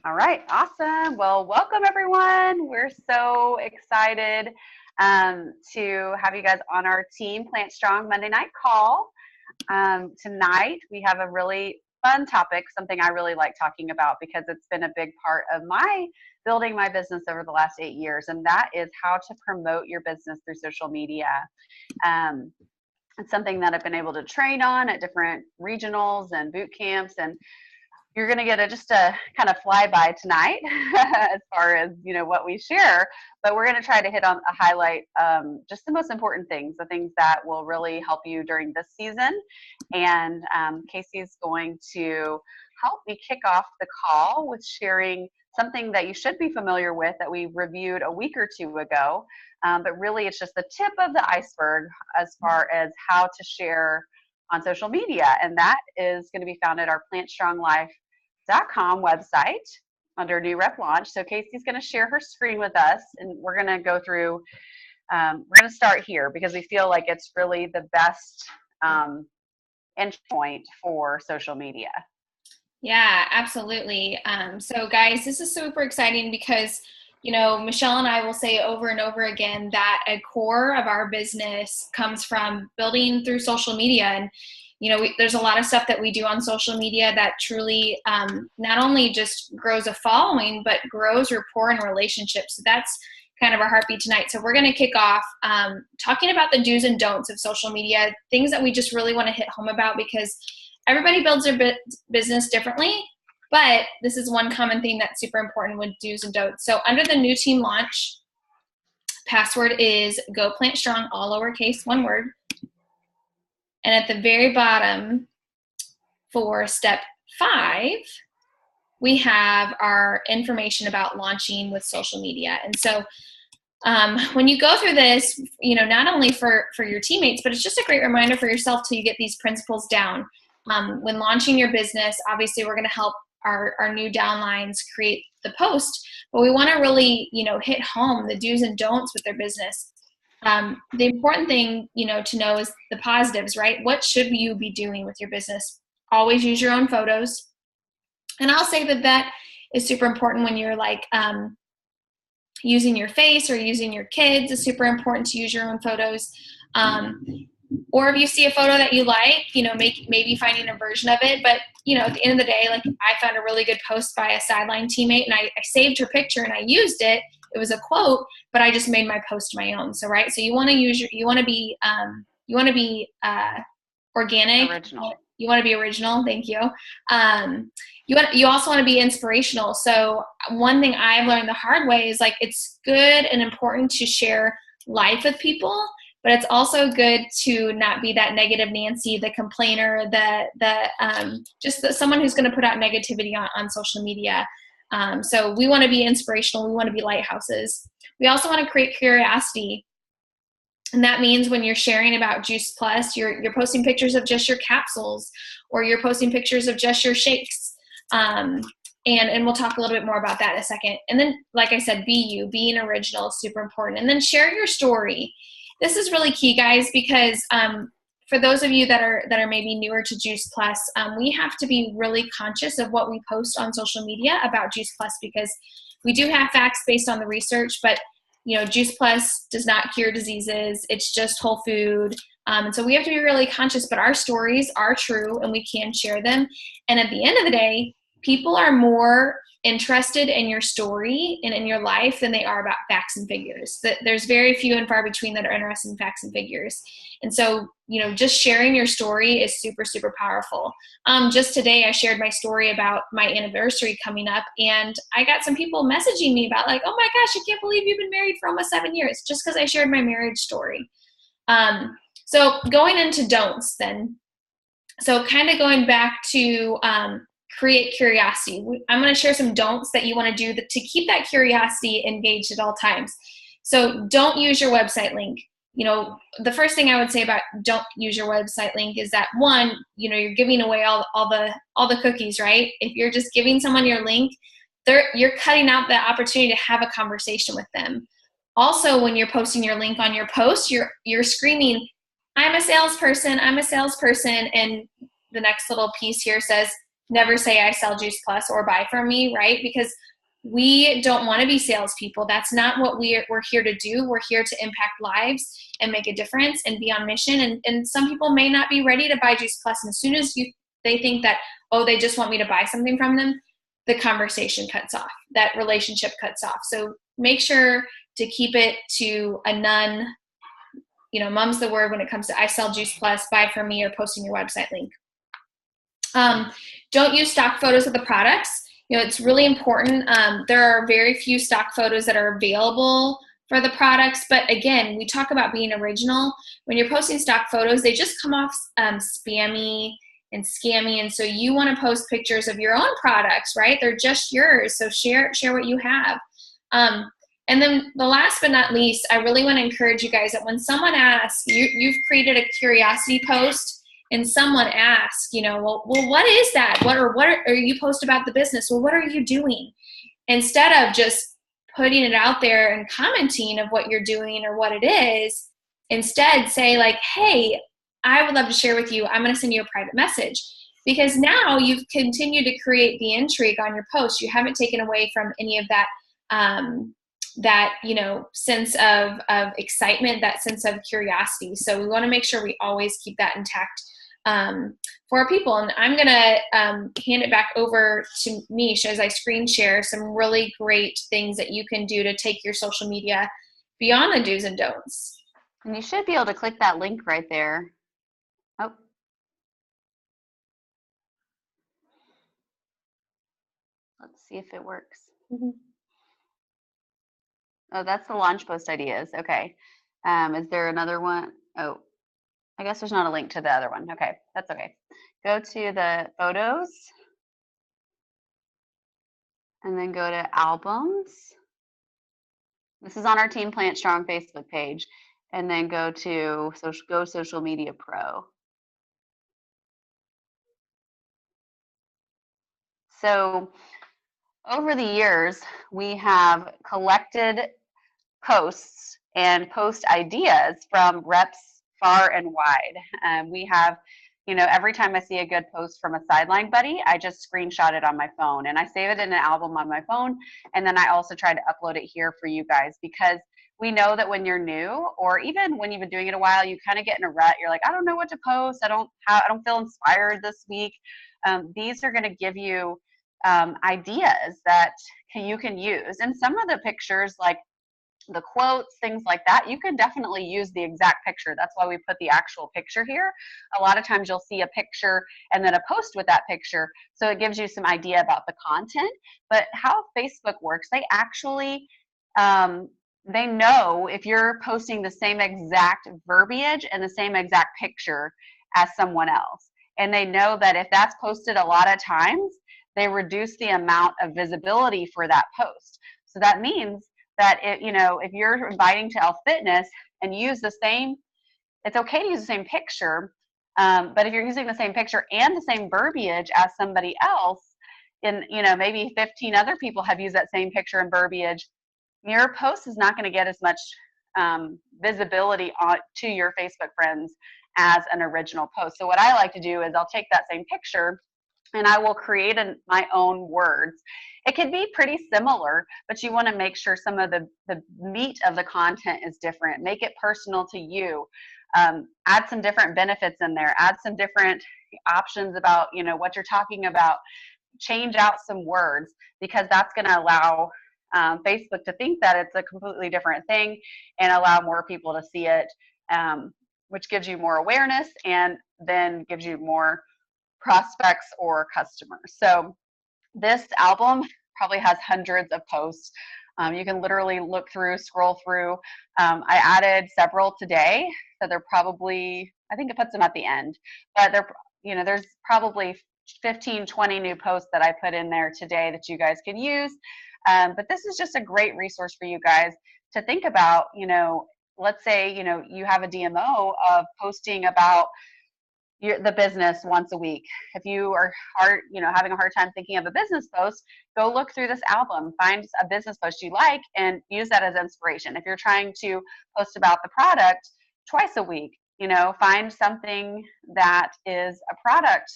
All right, awesome. Well, welcome everyone. We're so excited to have you guys on our team PlantStrong Monday Night Call. Tonight we have a really fun topic, something I really like talking about because it's been a big part of my building my business over the last 8 years, and that is how to promote your business through social media. Um, it's something that I've been able to train on at different regionals and boot camps, and you're going to get just a kind of flyby tonight as far as what we share, but we're going to try to hit on a highlight just the most important things, the things that will really help you during this season. And Casey's going to help me kick off the call with sharing something that you should be familiar with that we reviewed a week or two ago, but really it's just the tip of the iceberg as far as how to share on social media, and that is going to be found at our PlantStrongLife.com website under New Rep Launch. So Casey's going to share her screen with us, and we're going to go through, we're going to start here because we feel like it's really the best entry point for social media. Yeah, absolutely. So guys, this is super exciting because, Michelle and I will say over and over again that a core of our business comes from building through social media. And, there's a lot of stuff that we do on social media that truly not only just grows a following, but grows rapport and relationships. So that's kind of our heartbeat tonight. So we're going to kick off talking about the do's and don'ts of social media, things that we just really want to hit home about because everybody builds their business differently, but this is one common thing that's super important with do's and don'ts. So under the new team launch, password is Go Plant Strong, all lowercase, one word. And at the very bottom for step 5, we have our information about launching with social media. And so when you go through this, not only for your teammates, but it's just a great reminder for yourself till you get these principles down. When launching your business, obviously we're going to help our new downlines create the post, but we want to really, hit home the do's and don'ts with their business. The important thing, to know is the positives, right? What should you be doing with your business? Always use your own photos. And I'll say that is super important when you're like using your face or using your kids. It's super important to use your own photos. Or if you see a photo that you like, maybe finding a version of it. But, at the end of the day, like I found a really good post by a sideline teammate and I saved her picture and I used it. It was a quote, but I just made my post my own. So, right. So you want to be organic. Original. You want to be original. Thank you. You also want to be inspirational. So one thing I've learned the hard way is like, it's good and important to share life with people, but it's also good to not be that negative Nancy, the complainer, someone who's going to put out negativity on social media. So we want to be inspirational. We want to be lighthouses. We also want to create curiosity. And that means when you're sharing about Juice Plus, you're posting pictures of just your capsules, or you're posting pictures of just your shakes. And we'll talk a little bit more about that in a second. And then, like I said, being original is super important. And then share your story. This is really key, guys, because for those of you that are maybe newer to Juice Plus, we have to be really conscious of what we post on social media about Juice Plus because we do have facts based on the research, but Juice Plus does not cure diseases. It's just whole food. And so we have to be really conscious, but our stories are true and we can share them. And at the end of the day, people are more interested in your story and in your life than they are about facts and figures. There's very few and far between that are interested in facts and figures. And so, just sharing your story is super, super powerful. Just today, I shared my story about my anniversary coming up, and I got some people messaging me about like, oh my gosh, I can't believe you've been married for almost 7 years, just because I shared my marriage story. So going into don'ts then. So kind of going back to create curiosity. I'm going to share some don'ts that you want to do to keep that curiosity engaged at all times. So don't use your website link. The first thing I would say about don't use your website link is that one, you're giving away all the cookies, right? If you're just giving someone your link, you're cutting out the opportunity to have a conversation with them. Also, when you're posting your link on your post, you're screaming, I'm a salesperson, and the next little piece here says, never say I sell Juice Plus or buy from me, right? Because we don't want to be salespeople. That's not what we're here to do. We're here to impact lives and make a difference and be on mission. And some people may not be ready to buy Juice Plus. And as soon as they think that, oh, they just want me to buy something from them, the conversation cuts off. That relationship cuts off. So make sure to keep it to a none. Mum's the word when it comes to I sell Juice Plus, buy from me, or posting your website link. Don't use stock photos of the products. It's really important. There are very few stock photos that are available for the products. But again, we talk about being original. When you're posting stock photos, they just come off spammy and scammy. And so you want to post pictures of your own products, right? They're just yours. So share what you have. And then the last but not least, I really want to encourage you guys that when someone asks, you've created a curiosity post, and someone asks, well, what is that? What are you post about the business? Well, what are you doing? Instead of just putting it out there and commenting of what you're doing or what it is, instead say like, hey, I would love to share with you. I'm going to send you a private message. Because now you've continued to create the intrigue on your post. You haven't taken away from any of that sense of excitement, that sense of curiosity. So we want to make sure we always keep that intact for our people. And I'm going to hand it back over to Mish as I screen share some really great things that you can do to take your social media beyond the do's and don'ts. And you should be able to click that link right there. Oh. Let's see if it works. Oh, that's the launch post ideas. Okay. Is there another one? Oh, I guess there's not a link to the other one. Okay, that's okay. Go to the photos and then go to albums. This is on our Team PlantStrong Facebook page. And then go to Social Media Pro. So over the years, we have collected posts and post ideas from reps far and wide. We have, every time I see a good post from a sideline buddy, I just screenshot it on my phone and I save it in an album on my phone. And then I also try to upload it here for you guys, because we know that when you're new, or even when you've been doing it a while, you kind of get in a rut. You're like, I don't know what to post. I don't feel inspired this week. These are going to give you ideas that you can use. And some of the pictures, like the quotes, things like that, you can definitely use the exact picture. That's why we put the actual picture here. A lot of times you'll see a picture and then a post with that picture. So it gives you some idea about the content. But how Facebook works, they actually, they know if you're posting the same exact verbiage and the same exact picture as someone else. And they know that if that's posted a lot of times, they reduce the amount of visibility for that post. So that means that if you're inviting to Elf Fitness and use the same, it's okay to use the same picture, but if you're using the same picture and the same verbiage as somebody else, and maybe 15 other people have used that same picture and verbiage, your post is not going to get as much visibility to your Facebook friends as an original post. So what I like to do is I'll take that same picture and I will create my own words. It can be pretty similar, but you want to make sure some of the meat of the content is different. Make it personal to you. Add some different benefits in there. Add some different options about what you're talking about. Change out some words, because that's going to allow Facebook to think that it's a completely different thing and allow more people to see it, which gives you more awareness and then gives you more prospects or customers. So this album probably has hundreds of posts. You can literally look through, scroll through. I added several today, so they're probably, I think it puts them at the end, but there's probably 15, 20 new posts that I put in there today that you guys can use. But this is just a great resource for you guys to think about. Let's say, you have a DMO of posting about the business once a week. If you are having a hard time thinking of a business post, go look through this album, find a business post you like and use that as inspiration. If you're trying to post about the product twice a week, find something that is a product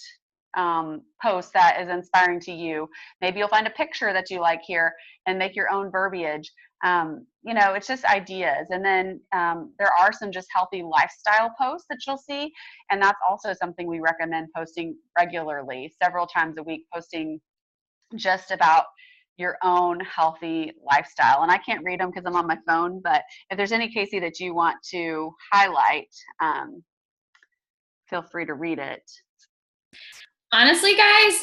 post that is inspiring to you. Maybe you'll find a picture that you like here and make your own verbiage. It's just ideas. And then there are some just healthy lifestyle posts that you'll see. And that's also something we recommend posting regularly, several times a week, posting just about your own healthy lifestyle. And I can't read them because I'm on my phone, but if there's any, Casey, that you want to highlight, feel free to read it. Honestly, guys,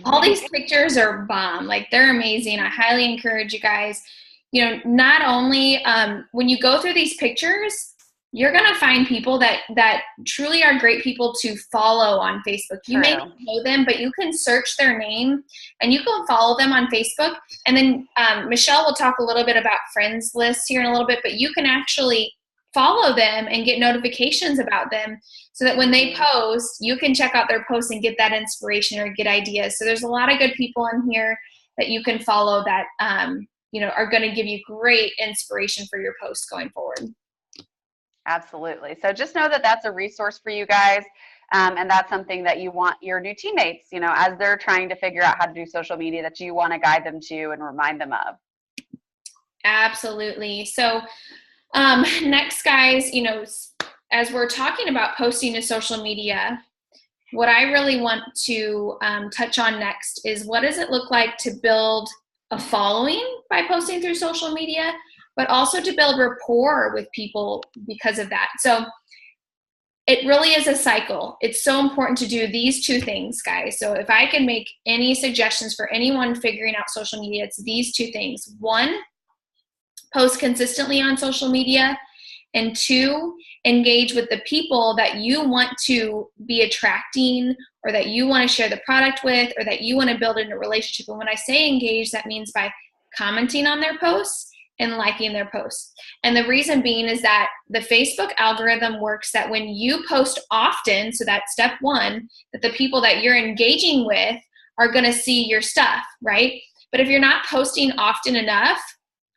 all these pictures are bomb. Like, they're amazing. I highly encourage you guys, not only when you go through these pictures, you're going to find people that truly are great people to follow on Facebook. You may not know them, but you can search their name and you can follow them on Facebook. And then Michelle will talk a little bit about friends lists here in a little bit, but you can actually follow them and get notifications about them so that when they post, you can check out their posts and get that inspiration or get ideas. So there's a lot of good people in here that you can follow that, are going to give you great inspiration for your posts going forward. Absolutely. So just know that that's a resource for you guys. And that's something that you want your new teammates, as they're trying to figure out how to do social media, that you want to guide them to and remind them of. Absolutely. So next, guys, as we're talking about posting to social media, what I really want to touch on next is, what does it look like to build a following by posting through social media, but also to build rapport with people because of that. So it really is a cycle. It's so important to do these two things, guys. So if I can make any suggestions for anyone figuring out social media, it's these two things. One, post consistently on social media. And two, engage with the people that you want to be attracting, or that you want to share the product with, or that you want to build in a relationship. And when I say engage, that means by commenting on their posts and liking their posts. And the reason being is that the Facebook algorithm works that when you post often, so that's step one, that the people that you're engaging with are going to see your stuff, right? But if you're not posting often enough,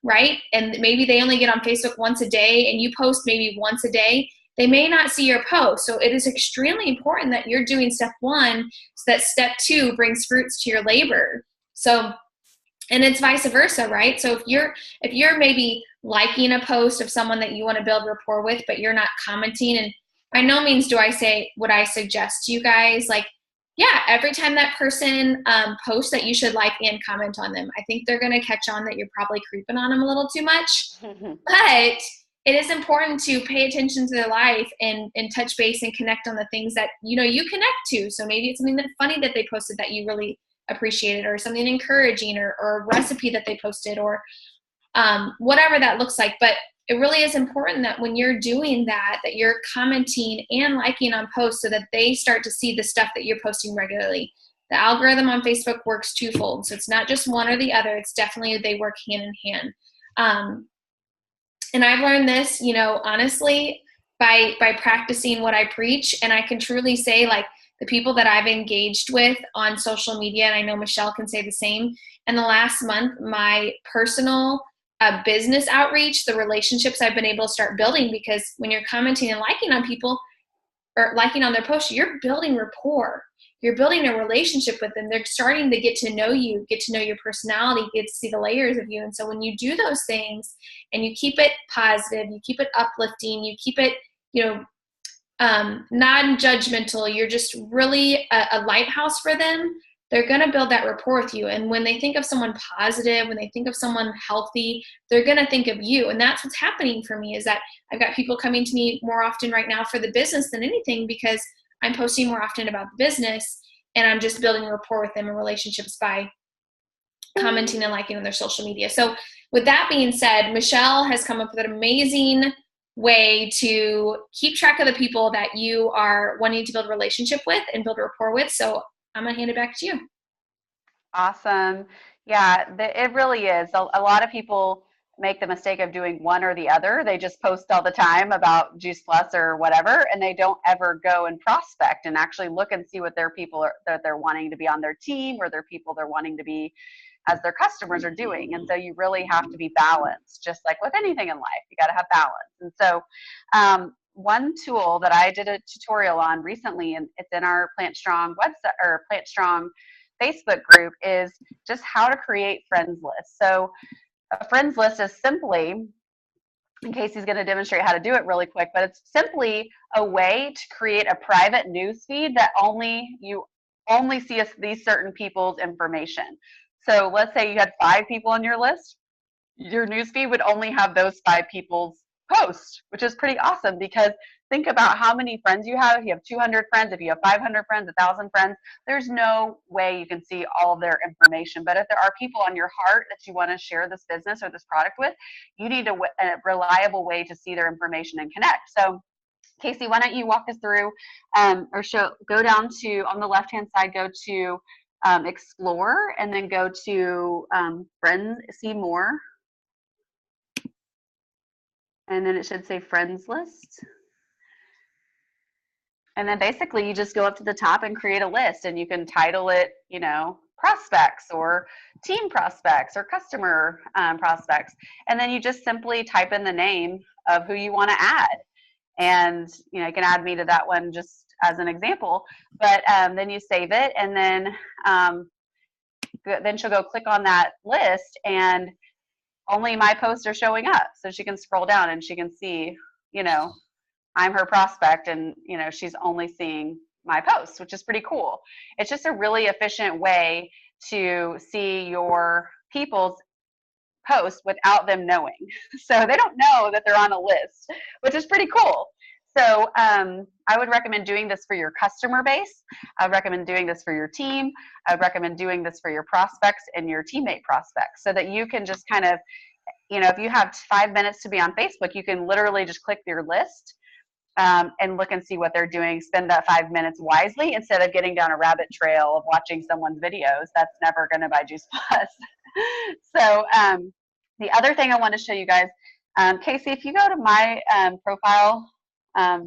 right, and maybe they only get on Facebook once a day and you post maybe once a day, they may not see your post. So it is extremely important that you're doing step one so that step two brings fruits to your labor. So, and it's vice versa, right? So if you're maybe liking a post of someone that you want to build rapport with, but you're not commenting, and by no means do I say what I suggest to you guys, like, yeah, every time that person posts, that you should like and comment on them. I think they're going to catch on that you're probably creeping on them a little too much. But it is important to pay attention to their life and touch base and connect on the things that you connect to. So maybe it's something that's funny that they posted that you really appreciated, or something encouraging, or a recipe that they posted, or whatever that looks like. But it really is important that when you're doing that you're commenting and liking on posts so that they start to see the stuff that you're posting regularly. The algorithm on Facebook works twofold. So it's not just one or the other. It's definitely, they work hand in hand. And I've learned this, honestly, by practicing what I preach. And I can truly say, like, the people that I've engaged with on social media, and I know Michelle can say the same, in the last month, my personal business outreach, the relationships I've been able to start building, because when you're commenting and liking on people, or liking on their posts, you're building rapport. You're building a relationship with them. They're starting to get to know you, get to know your personality, get to see the layers of you. And so when you do those things and you keep it positive, you keep it uplifting, you keep it, non-judgmental, you're just really a lighthouse for them, they're going to build that rapport with you. And when they think of someone positive, when they think of someone healthy, they're going to think of you. And that's what's happening for me, is that I've got people coming to me more often right now for the business than anything, because I'm posting more often about the business, and I'm just building rapport with them and relationships by commenting and liking on their social media. So with that being said, Michelle has come up with an amazing way to keep track of the people that you are wanting to build a relationship with and build rapport with. So I'm going to hand it back to you. Awesome. Yeah, it really is. A lot of people make the mistake of doing one or the other. They just post all the time about Juice Plus or whatever, and they don't ever go and prospect and actually look and see what their people are, that they're wanting to be on their team, or their people they're wanting to be as their customers are doing. And so you really have to be balanced, just like with anything in life. You got to have balance. And so one tool that I did a tutorial on recently, and it's in our PlantStrong website or PlantStrong Facebook group, is just how to create friends lists. So a friends list is simply, in case he's going to demonstrate how to do it really quick, but it's simply a way to create a private news feed that you only see these certain people's information. So let's say you had 5 people on your list, your newsfeed would only have those 5 people's posts, which is pretty awesome, because think about how many friends you have. If you have 200 friends, if you have 500 friends, 1,000 friends, there's no way you can see all of their information. But if there are people on your heart that you want to share this business or this product with, you need a reliable way to see their information and connect. So Casey, why don't you walk us through, go down to, on the left-hand side, go to Explore, and then go to Friends, See More. And then it should say Friends List. And then basically you just go up to the top and create a list, and you can title it, prospects or team prospects or customer prospects. And then you just simply type in the name of who you want to add. And, you can add me to that one just as an example, but then you save it, and then she'll go click on that list, and only my posts are showing up. So she can scroll down and she can see, I'm her prospect, and, she's only seeing my posts, which is pretty cool. It's just a really efficient way to see your people's posts without them knowing. So they don't know that they're on a list, which is pretty cool. So I would recommend doing this for your customer base. I would recommend doing this for your team. I would recommend doing this for your prospects and your teammate prospects, so that you can just kind of, if you have 5 minutes to be on Facebook, you can literally just click your list and look and see what they're doing. Spend that 5 minutes wisely instead of getting down a rabbit trail of watching someone's videos. That's never going to buy Juice Plus. So the other thing I want to show you guys, Casey, if you go to my profile,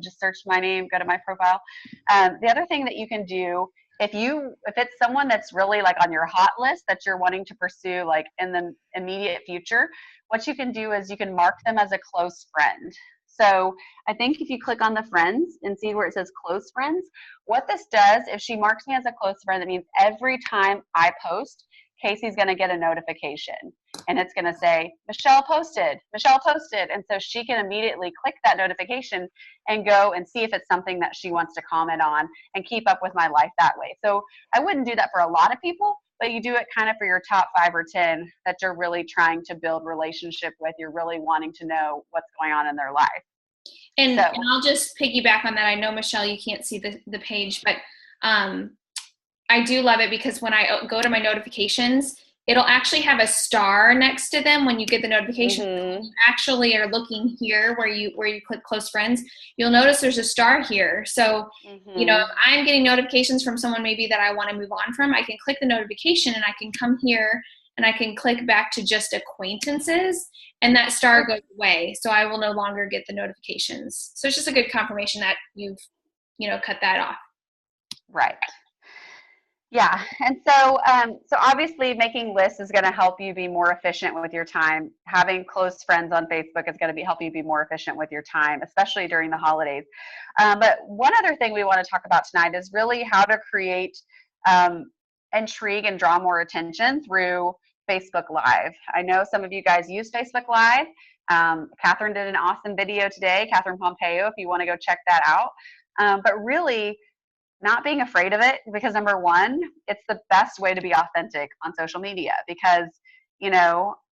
just search my name, go to my profile. The other thing that you can do, if it's someone that's really like on your hot list that you're wanting to pursue like in the immediate future, what you can do is you can mark them as a close friend. So I think if you click on the friends and see where it says close friends, what this does, if she marks me as a close friend, that means every time I post, Casey's going to get a notification, and it's going to say, Michelle posted. And so she can immediately click that notification and go and see if it's something that she wants to comment on and keep up with my life that way. So I wouldn't do that for a lot of people, but you do it kind of for your top 5 or 10 that you're really trying to build relationship with. You're really wanting to know what's going on in their life. And I'll just piggyback on that. I know, Michelle, you can't see the page, but I do love it, because when I go to my notifications, it'll actually have a star next to them when you get the notification. Mm-hmm. You actually are looking here where you click close friends, you'll notice there's a star here. So, if I'm getting notifications from someone maybe that I want to move on from, I can click the notification and I can come here and I can click back to just acquaintances, and that star goes away. So I will no longer get the notifications. So it's just a good confirmation that you've, cut that off. Right. Yeah, and so obviously making lists is going to help you be more efficient with your time. Having close friends on Facebook is going to help you be more efficient with your time, especially during the holidays. But one other thing we want to talk about tonight is really how to create intrigue and draw more attention through Facebook Live. I know some of you guys use Facebook Live. Catherine did an awesome video today, Catherine Pompeo, if you want to go check that out. But really, not being afraid of it, because number one, it's the best way to be authentic on social media, because,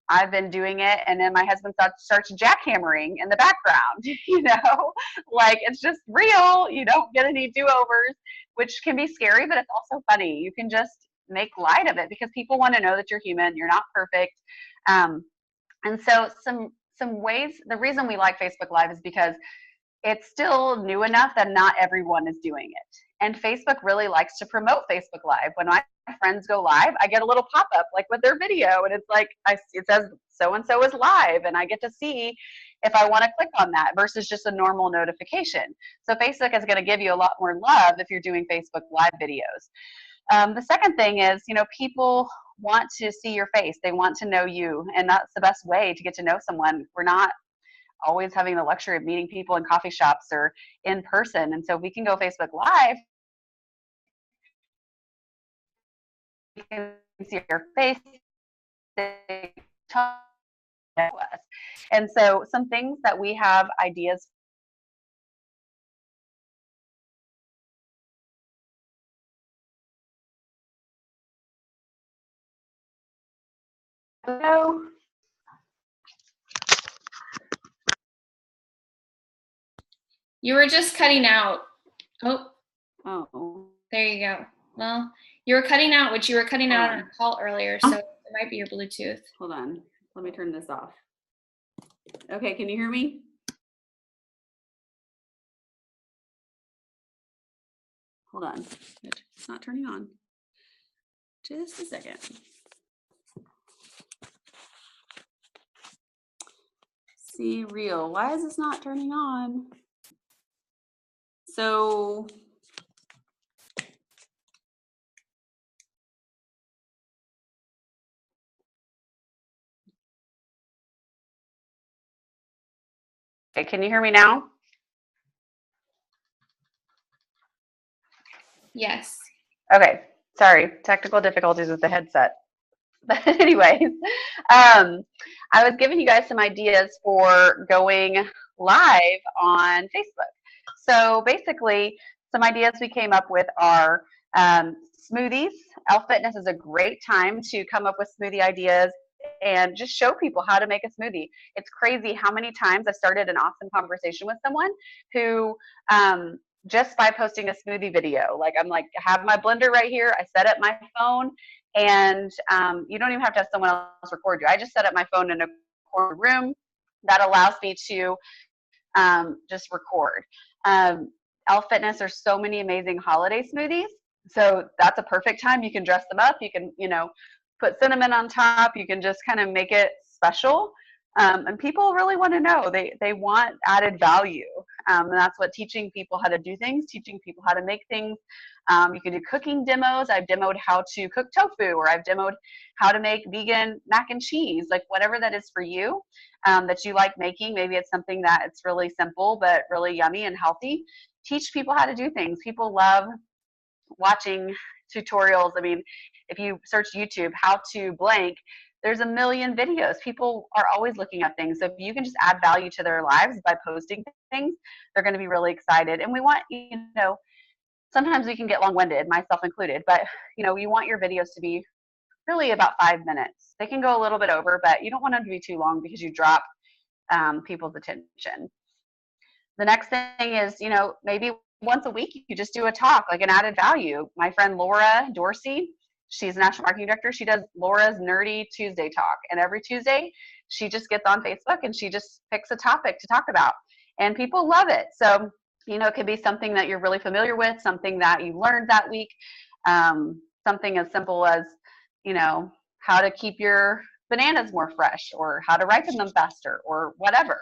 I've been doing it, and then my husband starts jackhammering in the background, like it's just real. You don't get any do-overs, which can be scary, but it's also funny. You can just make light of it because people want to know that you're human, you're not perfect. And so some ways, the reason we like Facebook Live is because it's still new enough that not everyone is doing it. And Facebook really likes to promote Facebook Live. When my friends go live, I get a little pop-up like with their video, and it's like it says so-and-so is live, and I get to see if I want to click on that versus just a normal notification. So Facebook is going to give you a lot more love if you're doing Facebook Live videos. The second thing is, people want to see your face. They want to know you, and that's the best way to get to know someone. We're not always having the luxury of meeting people in coffee shops or in person. And so we can go Facebook Live, you can see your face, they talk to us. And so some things that we have ideas. You were just cutting out. Oh. There you go. Well, you were cutting out, which you were cutting out on a call earlier, so it might be your Bluetooth. Hold on. Let me turn this off. Okay, can you hear me? Hold on. It's not turning on. Just a second. See, real. Why is this not turning on? So okay, can you hear me now? Yes. Okay, sorry, technical difficulties with the headset. But anyways, I was giving you guys some ideas for going live on Facebook. So basically, some ideas we came up with are smoothies. Elf Fitness is a great time to come up with smoothie ideas and just show people how to make a smoothie. It's crazy how many times I started an awesome conversation with someone who just by posting a smoothie video, like I'm like, I have my blender right here. I set up my phone, and you don't even have to have someone else record you. I just set up my phone in a corner room that allows me to just record. Elf Fitness, there's so many amazing holiday smoothies. So that's a perfect time. You can dress them up. You can, put cinnamon on top. You can just kind of make it special. And people really want to know. They want added value. And that's what teaching people how to do things, teaching people how to make things. You can do cooking demos. I've demoed how to cook tofu, or I've demoed how to make vegan mac and cheese, like whatever that is for you that you like making. Maybe it's something that it's really simple but really yummy and healthy. Teach people how to do things. People love watching tutorials. I mean, if you search YouTube, how to blank, there's a million videos. People are always looking at things. So if you can just add value to their lives by posting things, they're going to be really excited. And we want, sometimes we can get long-winded, myself included, but you want your videos to be really about 5 minutes. They can go a little bit over, but you don't want them to be too long because you drop people's attention. The next thing is, maybe once a week you just do a talk, like an added value. My friend Laura Dorsey, she's national marketing director. She does Laura's Nerdy Tuesday talk, and every Tuesday she just gets on Facebook and she just picks a topic to talk about, and people love it. So it could be something that you're really familiar with, something that you learned that week, something as simple as how to keep your bananas more fresh, or how to ripen them faster, or whatever.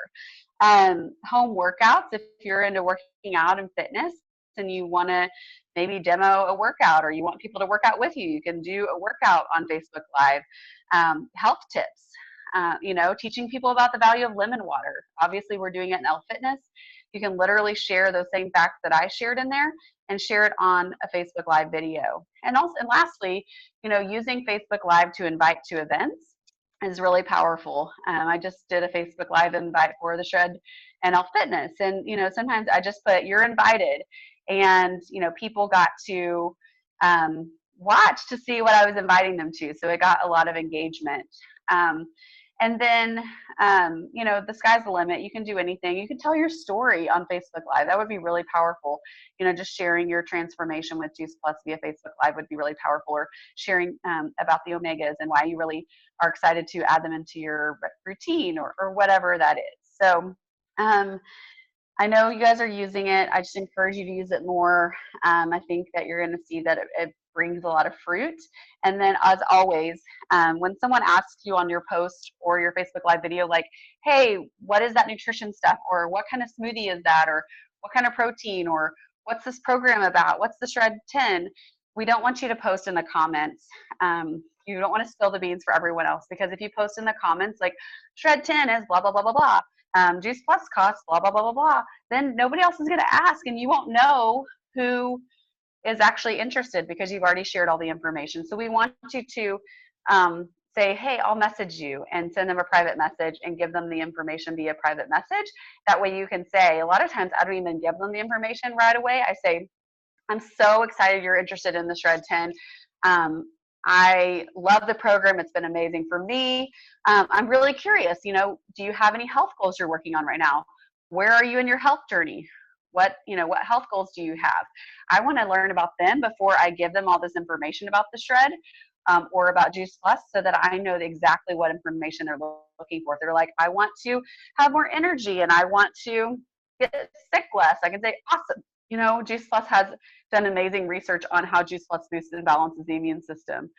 Home workouts, if you're into working out and fitness and you want to maybe demo a workout, or you want people to work out with you, you can do a workout on Facebook Live. Health tips, teaching people about the value of lemon water. Obviously, we're doing it in Elf Fitness. You can literally share those same facts that I shared in there and share it on a Facebook Live video. And lastly, using Facebook Live to invite to events is really powerful. I just did a Facebook Live invite for the Shred and Elf Fitness, and sometimes I just put "you're invited," and people got to watch to see what I was inviting them to, so it got a lot of engagement. And then, the sky's the limit. You can do anything. You can tell your story on Facebook Live. That would be really powerful. Just sharing your transformation with Juice Plus via Facebook Live would be really powerful, or sharing about the omegas and why you really are excited to add them into your routine, or whatever that is. So I know you guys are using it. I just encourage you to use it more. I think that you're going to see that it brings a lot of fruit. And then, as always, when someone asks you on your post or your Facebook Live video, like, hey, what is that nutrition stuff? Or what kind of smoothie is that? Or what kind of protein? Or what's this program about? What's the Shred 10? We don't want you to post in the comments. You don't want to spill the beans for everyone else, because if you post in the comments like Shred 10 is blah, blah, blah, blah, blah, Juice Plus costs blah, blah, blah, blah, blah, then nobody else is going to ask, and you won't know who is actually interested because you've already shared all the information. So we want you to say, hey, I'll message you, and send them a private message and give them the information via private message. That way you can say, a lot of times I don't even give them the information right away. I say, I'm so excited you're interested in the Shred 10. I love the program. It's been amazing for me. I'm really curious, do you have any health goals you're working on right now? Where are you in your health journey? What health goals do you have? I want to learn about them before I give them all this information about the Shred, or about Juice Plus, so that I know exactly what information they're looking for. If they're like, I want to have more energy and I want to get sick less, I can say, awesome. Juice Plus has done amazing research on how Juice Plus boosts and balances the immune system,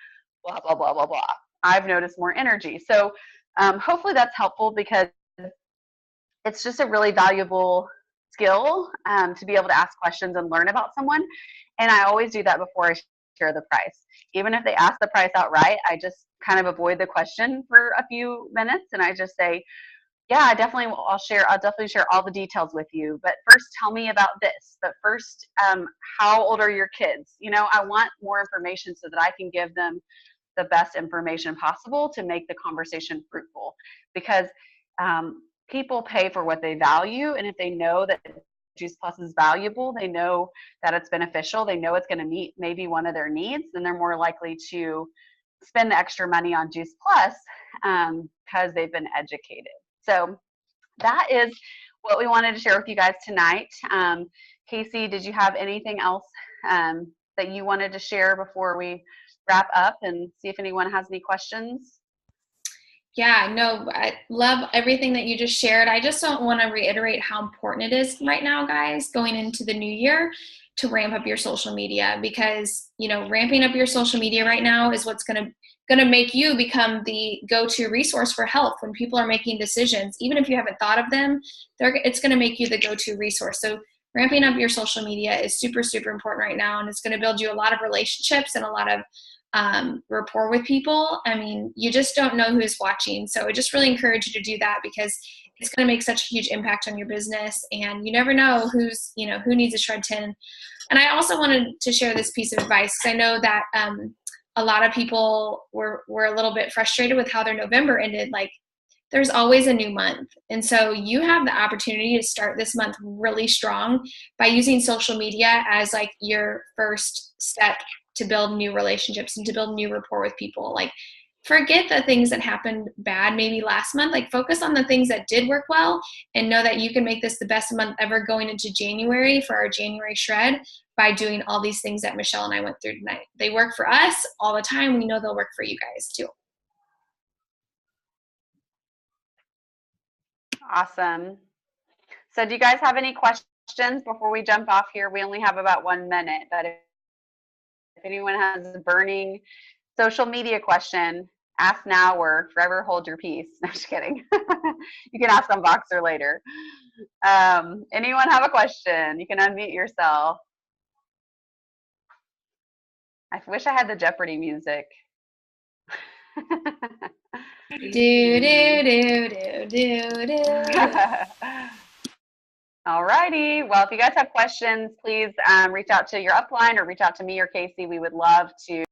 blah, blah, blah, blah, blah. I've noticed more energy. So hopefully that's helpful, because it's just a really valuable skill to be able to ask questions and learn about someone. And I always do that before I share the price. Even if they ask the price outright, I just kind of avoid the question for a few minutes, and I just say, yeah, I'll definitely share all the details with you. But first, tell me about this. But first, how old are your kids? I want more information so that I can give them the best information possible to make the conversation fruitful. Because people pay for what they value. And if they know that Juice Plus is valuable, they know that it's beneficial, they know it's going to meet maybe one of their needs, then they're more likely to spend the extra money on Juice Plus because they've been educated. So that is what we wanted to share with you guys tonight. Casey, did you have anything else that you wanted to share before we wrap up and see if anyone has any questions? Yeah, no, I love everything that you just shared. I just don't want to reiterate how important it is right now, guys, going into the new year, to ramp up your social media, because, ramping up your social media right now is what's going to make you become the go-to resource for health when people are making decisions. Even if you haven't thought of them, it's going to make you the go-to resource. So ramping up your social media is super, super important right now, and it's going to build you a lot of relationships and a lot of rapport with people. I mean, you just don't know who's watching. So I just really encourage you to do that, because it's going to make such a huge impact on your business, and you never know who needs a Shred 10. And I also wanted to share this piece of advice, because I know that a lot of people were a little bit frustrated with how their November ended. Like, there's always a new month. And so you have the opportunity to start this month really strong by using social media as like your first step to build new relationships and to build new rapport with people. Like, forget the things that happened bad maybe last month. Like, focus on the things that did work well, and know that you can make this the best month ever going into January for our January Shred by doing all these things that Michelle and I went through tonight. They work for us all the time. We know they'll work for you guys too. Awesome. So do you guys have any questions before we jump off here? We only have about 1 minute, but if anyone has a burning social media question, ask now or forever hold your peace. No, just kidding. You can ask on Voxer later. Anyone have a question? You can unmute yourself. I wish I had the Jeopardy music. Do, do, do, do, do, do. All righty. Well, if you guys have questions, please reach out to your upline or reach out to me or Casey. We would love to